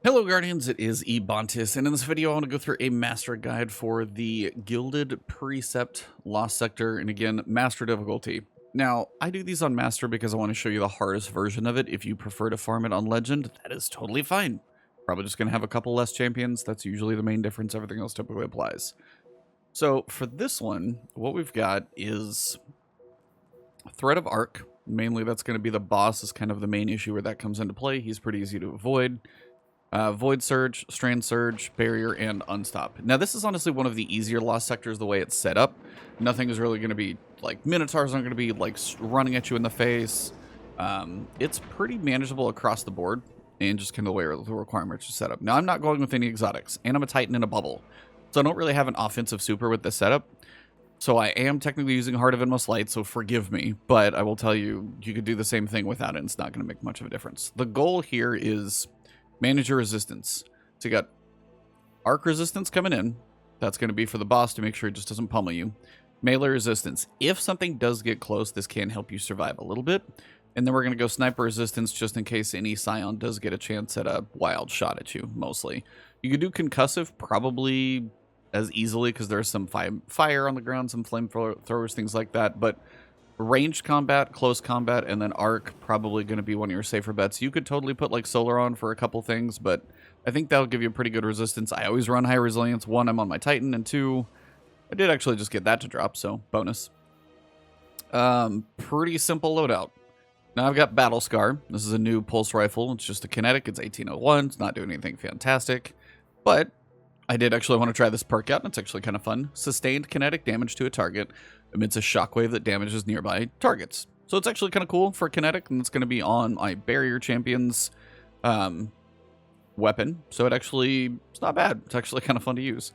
Hello Guardians, it is Ebontis, and in this video I want to go through a master guide for the Gilded Precept Lost Sector, and again, master difficulty. Now, I do these on master because I want to show you the hardest version of it. If you prefer to farm it on legend, that is totally fine. Probably just going to have a couple less champions. That's usually the main difference. Everything else typically applies. So for this one, what we've got is Threat of Arc. Mainly that's going to be the boss is kind of the main issue where that comes into play. He's pretty easy to avoid. Void Surge, Strand Surge, Barrier, and Unstop. Now, this is honestly one of the easier Lost Sectors the way it's set up. Nothing is really going to be, like, Minotaurs aren't going to be, like, running at you in the face. It's pretty manageable across the board, and just kind of the way the requirements are set up. Now, I'm not going with any exotics, and I'm a Titan in a bubble. So I don't really have an offensive super with this setup. So I am technically using Heart of Inmost Light, so forgive me. But I will tell you, you could do the same thing without it, and it's not going to make much of a difference. The goal here is manage your resistance. So you got arc resistance coming in. That's going to be for the boss to make sure it just doesn't pummel you. Melee resistance. If something does get close, this can help you survive a little bit. And then we're going to go sniper resistance just in case any Scion does get a chance at a wild shot at you, mostly. You could do concussive probably as easily because there's some fire on the ground, some flamethrowers, things like that. But ranged combat, close combat, and then arc probably going to be one of your safer bets. You could totally put like solar on for a couple things, but I think that'll give you a pretty good resistance. I always run high resilience. 1, I'm on my Titan, and 2, I did actually just get that to drop, so bonus. Pretty simple loadout. Now I've got Battle Scar. This is a new pulse rifle. It's just a kinetic. It's 1801. It's not doing anything fantastic, but I did actually want to try this perk out, and it's actually kind of fun. Sustained kinetic damage to a target emits a shockwave that damages nearby targets. So it's actually kind of cool for kinetic, and it's going to be on my barrier champion's weapon. So it's not bad. It's actually kind of fun to use.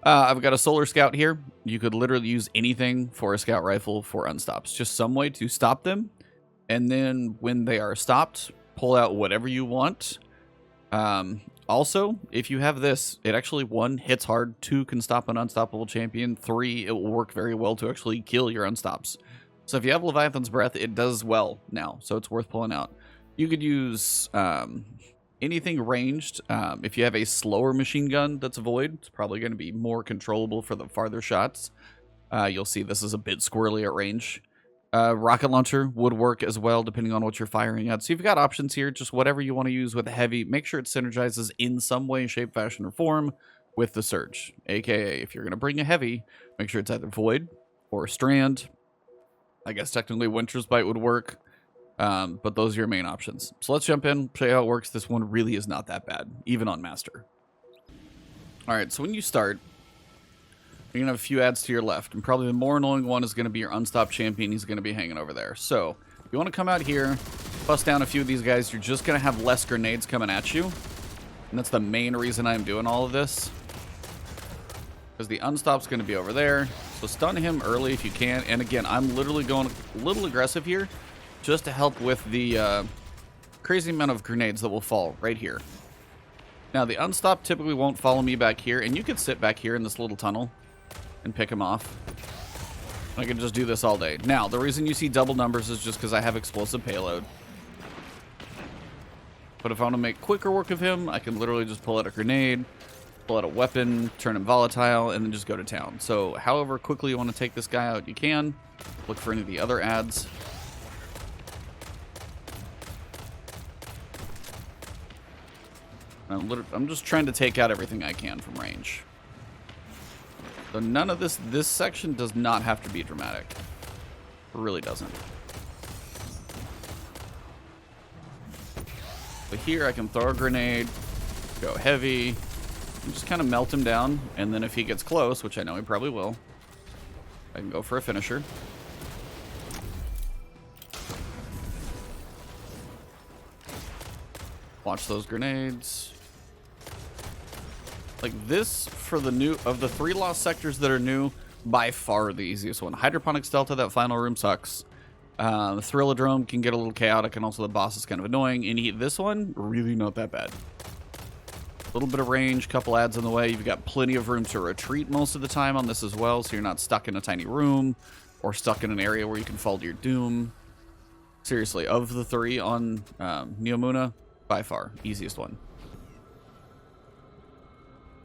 I've got a Solar Scout here. You could literally use anything for a scout rifle for unstops. Just some way to stop them. And then when they are stopped, pull out whatever you want. Also, if you have this, it actually, 1, hits hard, 2, can stop an unstoppable champion, 3, it will work very well to actually kill your unstops. So if you have Leviathan's Breath, it does well now, so it's worth pulling out. You could use anything ranged. If you have a slower machine gun that's void, it's probably going to be more controllable for the farther shots. You'll see this is a bit squirrely at range. Rocket launcher would work as well, depending on what you're firing at. So you've got options here, just whatever you want to use with a heavy. Make sure it synergizes in some way, shape, fashion, or form with the surge. AKA, if you're going to bring a heavy, make sure it's either void or strand. I guess technically Winter's Bite would work, but those are your main options. So let's jump in, show you how it works. This one really is not that bad, even on Master. All right, so when you start, you're going to have a few ads to your left, and probably the more annoying one is going to be your unstopped champion. He's going to be hanging over there. So if you want to come out here, bust down a few of these guys, you're just going to have less grenades coming at you. And that's the main reason I'm doing all of this. Because the unstop's going to be over there. So stun him early if you can. And again, I'm literally going a little aggressive here just to help with the crazy amount of grenades that will fall right here. Now, the unstop typically won't follow me back here. And you could sit back here in this little tunnel and pick him off. I can just do this all day. Now, the reason you see double numbers is just because I have explosive payload. But if I want to make quicker work of him, I can literally just pull out a grenade, pull out a weapon, turn him volatile, and then just go to town. So however quickly you want to take this guy out, you can. Look for any of the other ads. I'm just trying to take out everything I can from range. So none of this section does not have to be dramatic. It really doesn't. But here I can throw a grenade, go heavy, and just kind of melt him down. And then if he gets close, which I know he probably will, I can go for a finisher. Watch those grenades. Like this, for the new, of the 3 lost sectors that are new, by far the easiest one. Hydroponics Delta, that final room sucks. Thrillodrome can get a little chaotic, and also the boss is kind of annoying. And this one, really not that bad. A little bit of range, couple ads in the way. You've got plenty of room to retreat most of the time on this as well, so you're not stuck in a tiny room or stuck in an area where you can fall to your doom. Seriously, of the 3 on Neomuna, by far, easiest one.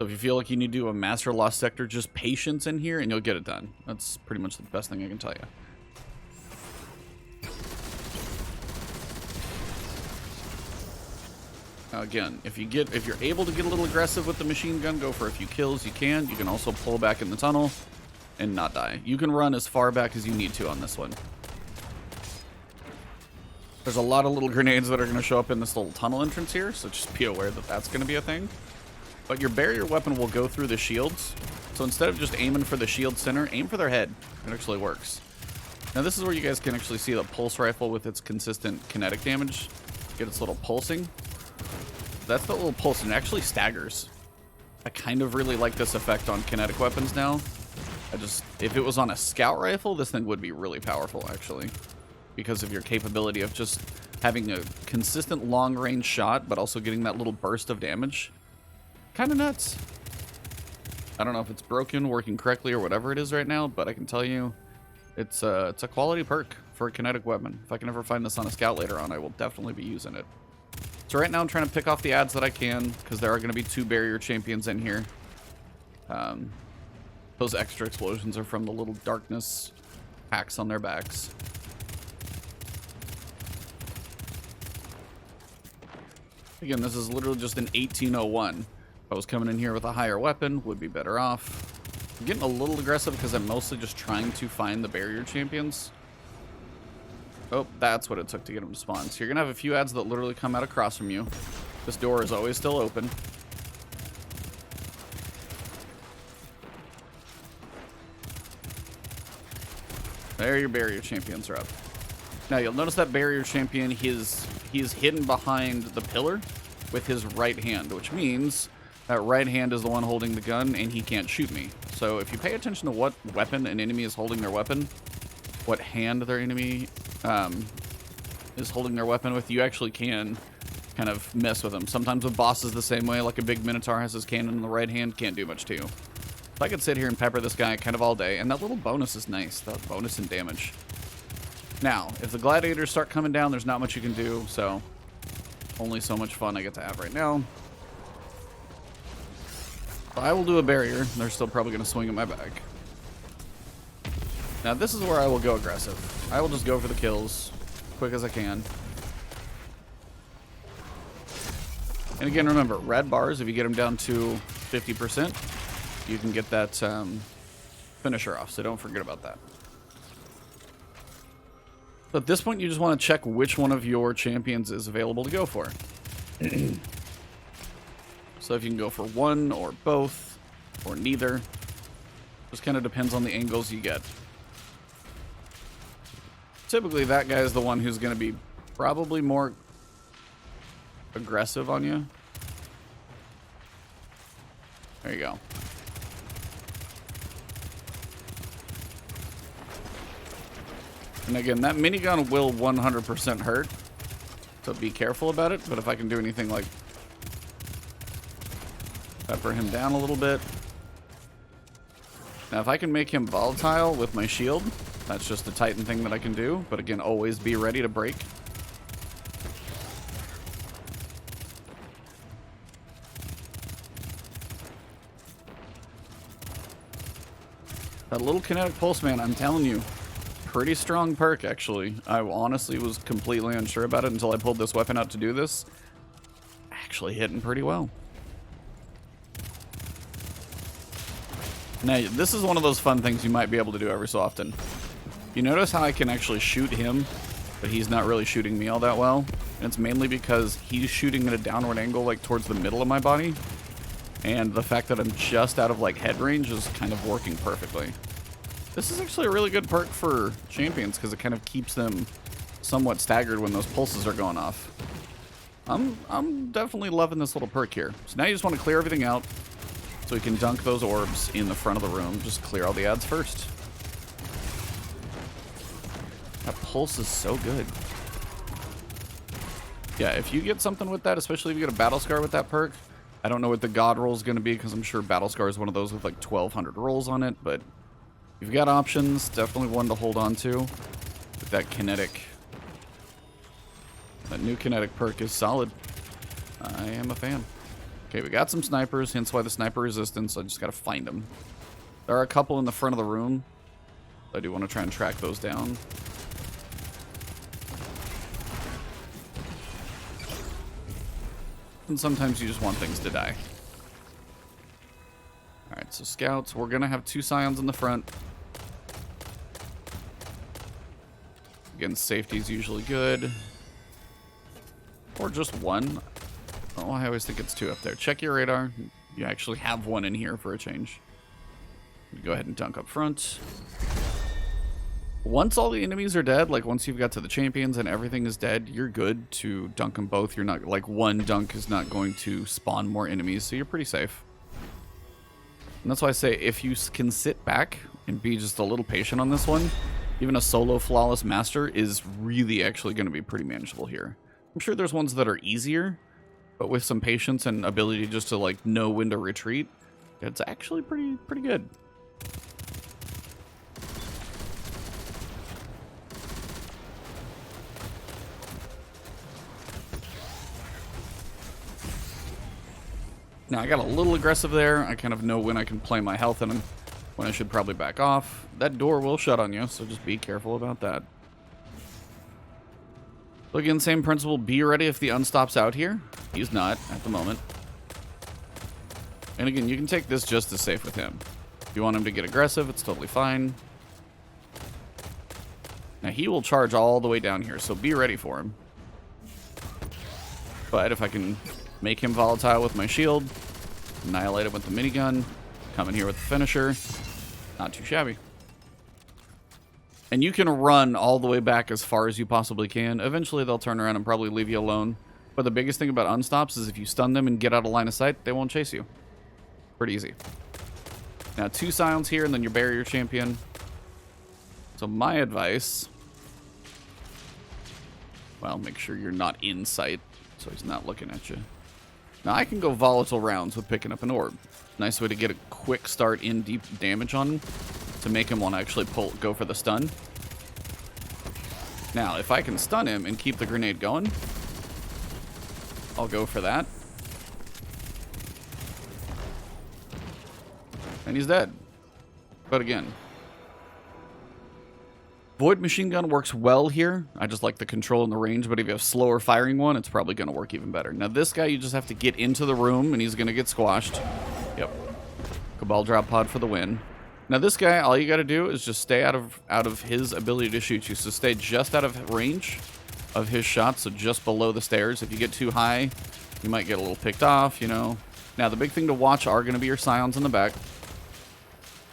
So if you feel like you need to do a Master Lost Sector, just patience in here and you'll get it done. That's pretty much the best thing I can tell you. Now again, if you're able to get a little aggressive with the machine gun, go for a few kills, you can. You can also pull back in the tunnel and not die. You can run as far back as you need to on this one. There's a lot of little grenades that are going to show up in this little tunnel entrance here, so just be aware that that's going to be a thing. But your barrier weapon will go through the shields, so instead of just aiming for the shield center, aim for their head. It actually works. Now this is where you guys can actually see the pulse rifle with its consistent kinetic damage. Get its little pulsing. That's the little pulse, and it actually staggers. I kind of really like this effect on kinetic weapons now. If it was on a scout rifle, this thing would be really powerful, actually. Because of your capability of just having a consistent long-range shot, but also getting that little burst of damage. Kind of nuts. I don't know if it's broken, working correctly, or whatever it is right now, but I can tell you, it's a quality perk for a kinetic weapon. If I can ever find this on a scout later on, I will definitely be using it. So right now I'm trying to pick off the ads that I can, because there are going to be 2 barrier champions in here. Those extra explosions are from the little darkness packs on their backs. Again, this is literally just an 1801. If I was coming in here with a higher weapon, would be better off. I'm getting a little aggressive because I'm mostly just trying to find the barrier champions. Oh, that's what it took to get them to spawn. So you're going to have a few ads that literally come out across from you. This door is always still open. There, your barrier champions are up. Now you'll notice that barrier champion, he's hidden behind the pillar with his right hand, which means that right hand is the one holding the gun and he can't shoot me. So if you pay attention to what weapon an enemy is holding their weapon, what hand their enemy is holding their weapon with, you actually can kind of mess with them. Sometimes with bosses the same way, like a big Minotaur has his cannon in the right hand, can't do much to you. So I could sit here and pepper this guy kind of all day, and that little bonus is nice, that bonus in damage. Now, if the gladiators start coming down, there's not much you can do, so only so much fun I get to have right now. So I will do a barrier. They're still probably going to swing at my back. Now this is where I will go aggressive. I will just go for the kills quick as I can. And again, remember, red bars, if you get them down to 50%, you can get that finisher off, so don't forget about that. So at this point, you just want to check which one of your champions is available to go for. So if you can go for one or both or neither, just kind of depends on the angles you get. Typically, that guy is the one who's going to be probably more aggressive on you. There you go. And again, that minigun will 100% hurt, so be careful about it. But if I can do anything like pepper him down a little bit. Now, if I can make him volatile with my shield, that's just a Titan thing that I can do. But again, always be ready to break. That little kinetic pulse, man, I'm telling you. Pretty strong perk, actually. I honestly was completely unsure about it until I pulled this weapon out to do this. Actually hitting pretty well. Now, this is one of those fun things you might be able to do every so often. You notice how I can actually shoot him, but he's not really shooting me all that well? And it's mainly because he's shooting at a downward angle, like towards the middle of my body. And the fact that I'm just out of like head range is kind of working perfectly. This is actually a really good perk for champions because it kind of keeps them somewhat staggered when those pulses are going off. I'm definitely loving this little perk here. So now you just want to clear everything out so we can dunk those orbs in the front of the room. Just clear all the ads first. That pulse is so good. Yeah, if you get something with that, especially if you get a Battle Scar with that perk, I don't know what the God roll is going to be because I'm sure Battle Scar is one of those with like 1,200 rolls on it, but if you've got options, definitely one to hold on to. With that kinetic. That new kinetic perk is solid. I am a fan. Okay, we got some snipers, hence why the sniper resistance. I just gotta find them. There are a couple in the front of the room. I do want to try and track those down. And sometimes you just want things to die. Alright, so scouts. We're gonna have 2 scions in the front. Again, safety is usually good. Or just 1. Oh, I always think it's 2 up there. Check your radar. You actually have 1 in here for a change. Go ahead and dunk up front. Once all the enemies are dead, like once you've got to the champions and everything is dead, you're good to dunk them both. You're not, like, 1 dunk is not going to spawn more enemies, so you're pretty safe. And that's why I say if you can sit back and be just a little patient on this one, even a solo flawless master is really actually going to be pretty manageable here. I'm sure there's ones that are easier, but with some patience and ability just to, like, know when to retreat, it's actually pretty good. Now, I got a little aggressive there. I kind of know when I can play my health and when I should probably back off. That door will shut on you, so just be careful about that. So again, same principle. Be ready if the unstop's out here. He's not at the moment. And again, you can take this just as safe with him. If you want him to get aggressive, it's totally fine. Now, he will charge all the way down here, so be ready for him. But if I can make him volatile with my shield, annihilate him with the minigun, come in here with the finisher, not too shabby. And you can run all the way back as far as you possibly can. Eventually, they'll turn around and probably leave you alone. But the biggest thing about unstops is if you stun them and get out of line of sight, they won't chase you. Pretty easy. Now, 2 scions here, and then your barrier champion. So my advice, well, make sure you're not in sight, so he's not looking at you. Now, I can go volatile rounds with picking up an orb. Nice way to get a quick start in deep damage on him to make him want to actually go for the stun. Now, if I can stun him and keep the grenade going, I'll go for that. And he's dead. But again, Void Machine Gun works well here. I just like the control and the range, but if you have slower firing one, it's probably going to work even better. Now, this guy, you just have to get into the room, and he's going to get squashed. Yep. Cabal drop pod for the win. Now, this guy, all you got to do is just stay out of his ability to shoot you. So stay just out of range of his shots, so just below the stairs. If you get too high, you might get a little picked off, you know. Now, the big thing to watch are going to be your scions in the back.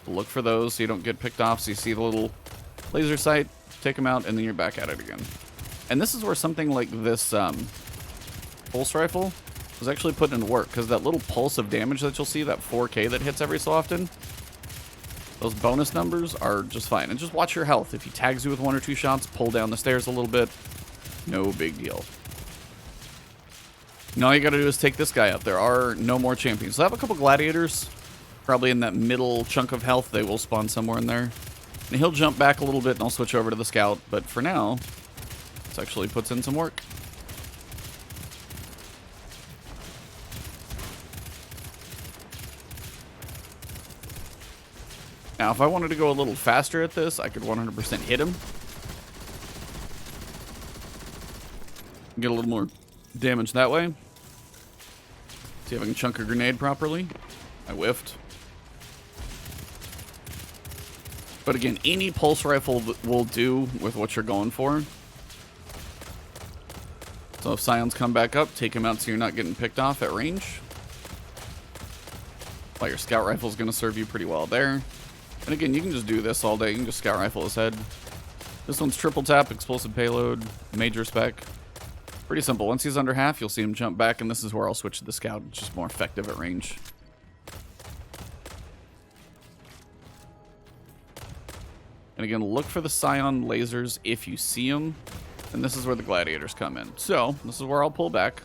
Look for those so you don't get picked off. So you see the little laser sight, take them out, and then you're back at it again. And this is where something like this pulse rifle was actually put into work, because that little pulse of damage that you'll see, that 4K that hits every so often, those bonus numbers are just fine. And just watch your health. If he tags you with 1 or 2 shots, pull down the stairs a little bit. No big deal. Now all you gotta do is take this guy out. There are no more champions. So I have a couple gladiators. Probably in that middle chunk of health. They will spawn somewhere in there. And he'll jump back a little bit and I'll switch over to the scout. But for now, this actually puts in some work. Now, if I wanted to go a little faster at this, I could 100% hit him. Get a little more damage that way. See if I can chunk a grenade properly. I whiffed. But again, any pulse rifle will do with what you're going for. So if scions come back up, take him out so you're not getting picked off at range. While your scout rifle is going to serve you pretty well there. And again, you can just do this all day. You can just scout rifle his head. This one's triple tap, explosive payload, major spec. Pretty simple. Once he's under half, you'll see him jump back, and this is where I'll switch to the scout. It's just more effective at range. And again, look for the scion lasers if you see them. And this is where the gladiators come in. So, this is where I'll pull back.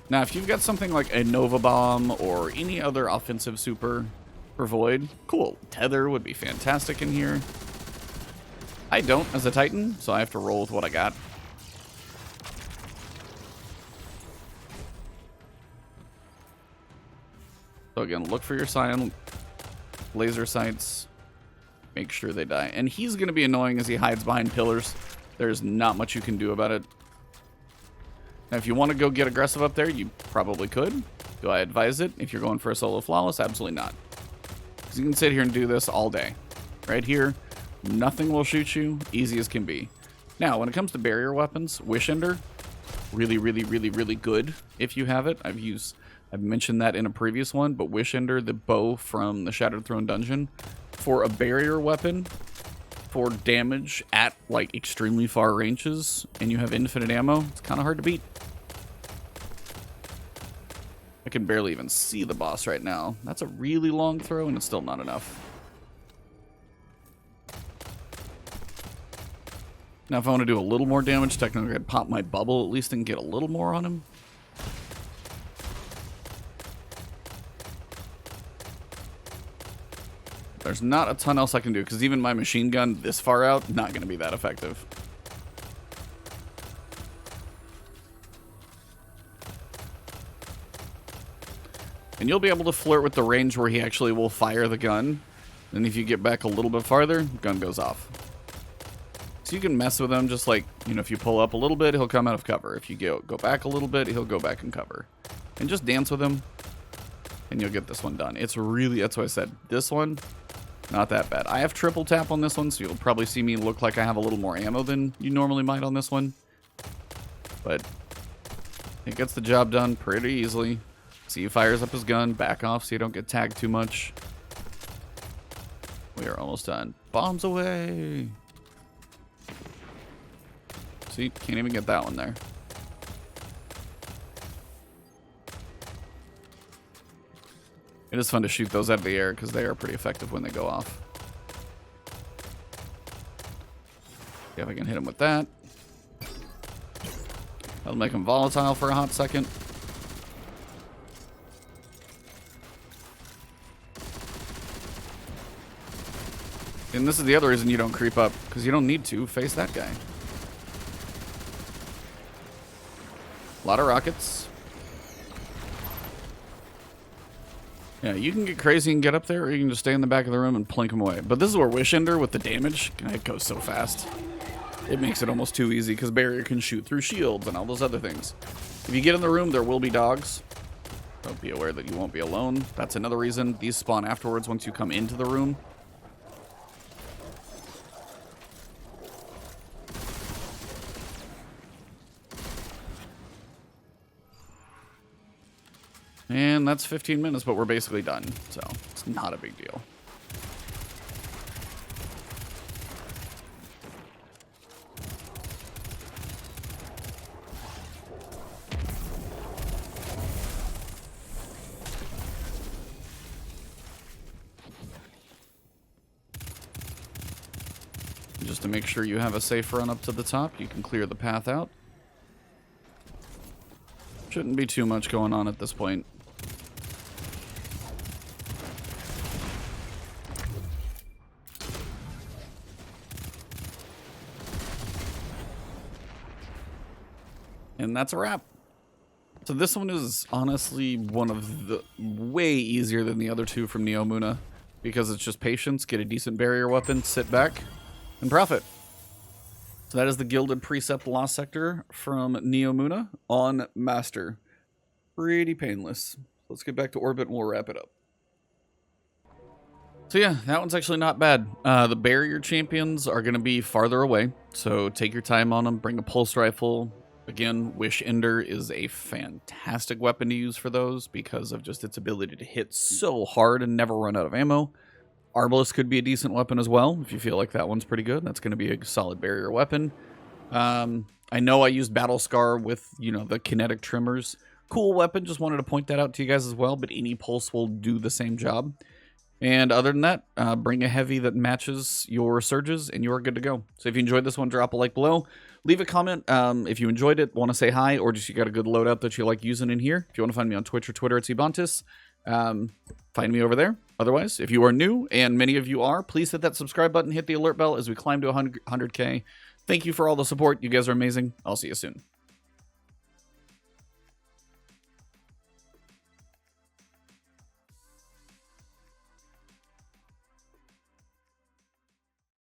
Now, if you've got something like a Nova Bomb or any other offensive super for Void, cool. Tether would be fantastic in here. I don't as a Titan, so I have to roll with what I got. So again, look for your scion laser sights. Make sure they die. And he's going to be annoying as he hides behind pillars. There's not much you can do about it. Now, if you want to go get aggressive up there, you probably could. Do I advise it? If you're going for a solo flawless, absolutely not. Because you can sit here and do this all day. Right here, nothing will shoot you. Easy as can be. Now, when it comes to barrier weapons, Wish Ender, really, really, really, really good if you have it. I've mentioned that in a previous one, but Wish Ender, the bow from the Shattered Throne dungeon, for a barrier weapon, for damage at like extremely far ranges, and you have infinite ammo, it's kind of hard to beat. I can barely even see the boss right now. That's a really long throw, and it's still not enough. Now, if I want to do a little more damage, technically I'd pop my bubble at least and get a little more on him. There's not a ton else I can do, because even my machine gun this far out, not going to be that effective. And you'll be able to flirt with the range where he actually will fire the gun. And if you get back a little bit farther, gun goes off. So you can mess with him just like, you know, if you pull up a little bit, he'll come out of cover. If you go back a little bit, he'll go back in cover. And just dance with him, and you'll get this one done. It's really, that's what I said. This one, not that bad. I have triple tap on this one, so you'll probably see me look like I have a little more ammo than you normally might on this one. But it gets the job done pretty easily. See, he fires up his gun, back off so you don't get tagged too much. We are almost done. Bombs away! See, can't even get that one there. It is fun to shoot those out of the air because they are pretty effective when they go off. Yeah, if I can hit him with that. That'll make him volatile for a hot second. And this is the other reason you don't creep up, because you don't need to face that guy. A lot of rockets. Yeah, you can get crazy and get up there, or you can just stay in the back of the room and plink them away. But this is where Wish Ender with the damage, it goes so fast. It makes it almost too easy, because barrier can shoot through shields and all those other things. If you get in the room, there will be dogs. Don't be aware that you won't be alone. That's another reason. These spawn afterwards once you come into the room. And that's 15 minutes, but we're basically done, so it's not a big deal. Just to make sure you have a safe run up to the top, you can clear the path out. Shouldn't be too much going on at this point. And that's a wrap. So this one is honestly one of the way easier than the other two from Neomuna, because it's just patience, get a decent barrier weapon, sit back, and profit. So that is the Gilded Precept Lost Sector from Neomuna on Master. Pretty painless. Let's get back to Orbit and we'll wrap it up. So yeah, that one's actually not bad. The barrier champions are going to be farther away, so take your time on them. Bring a pulse rifle. Again, Wish Ender is a fantastic weapon to use for those because of just its ability to hit so hard and never run out of ammo. Arbalest could be a decent weapon as well if you feel like that one's pretty good. That's going to be a solid barrier weapon. I know I used Battle Scar with, you know, the kinetic trimmers. Cool weapon, just wanted to point that out to you guys as well, but any pulse will do the same job. And other than that, bring a heavy that matches your surges and you're good to go. So if you enjoyed this one, drop a like below. Leave a comment if you enjoyed it, want to say hi, or just you got a good loadout that you like using in here. If you want to find me on Twitch or Twitter, it's Ebontis. Find me over there. Otherwise, if you are new, and many of you are, please hit that subscribe button, hit the alert bell as we climb to 100K. Thank you for all the support. You guys are amazing. I'll see you soon.